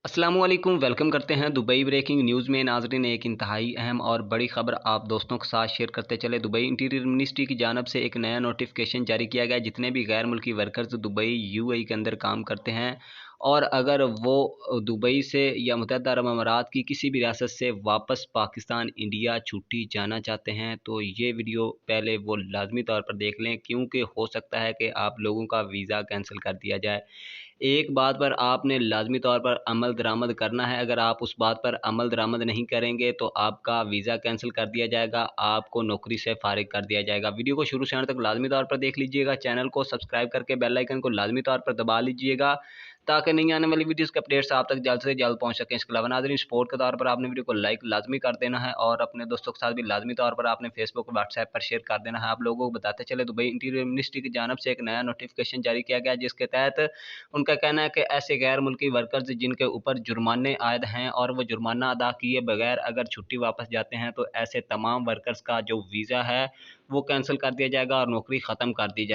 अस्सलामु अलैकुम वेलकम करते हैं दुबई ब्रेकिंग न्यूज़ में नाजरीन। एक इंतहाई अहम और बड़ी खबर आप दोस्तों के साथ शेयर करते चले। दुबई इंटीरियर मिनिस्ट्री की जानब से एक नया नोटिफिकेशन जारी किया गया है। जितने भी गैर मुल्की वर्कर्स दुबई यूएई के अंदर काम करते हैं और अगर वो दुबई से या मुत्तहदा अरब अमारात की किसी भी रियासत से वापस पाकिस्तान इंडिया छुट्टी जाना चाहते हैं तो ये वीडियो पहले वो लाजमी तौर पर देख लें, क्योंकि हो सकता है कि आप लोगों का वीज़ा कैंसिल कर दिया जाए। एक बात पर आपने लाज़मी तौर पर अमल दरामद करना है। अगर आप उस बात पर अमल दरामद नहीं करेंगे तो आपका वीज़ा कैंसल कर दिया जाएगा, आपको नौकरी से फ़ारिग कर दिया जाएगा। वीडियो को शुरू से अंत तक लाज़मी तौर पर देख लीजिएगा। चैनल को सब्सक्राइब करके बेल आइकन को लाज़मी तौर पर दबा लीजिएगा ताकि नई आने वाली वीडियोज़ के अपडेट्स आप तक जल्द से जल्द पहुँच सकें। इसके अलावा नाज़रीन, सपोर्ट के तौर पर आपने वीडियो को लाइक लाज़मी कर देना है और अपने दोस्तों के साथ भी लाज़मी तौर पर आपने फेसबुक, व्हाट्सएप पर शेयर कर देना है। आप लोगों को बताते चले, दुबई इंटीरियर मिनिस्ट्री की जानिब से एक नया नोटिफिकेशन जारी किया गया है, जिसके तहत उनका कहना है कि ऐसे गैर मुल्की वर्कर्स जिनके ऊपर जुर्माने आयद हैं और वो जुर्माना अदा किए बगैर अगर छुट्टी वापस जाते हैं तो ऐसे तमाम वर्कर्स का जो वीज़ा है वो कैंसिल कर दिया जाएगा और नौकरी ख़त्म कर दी जाएगी।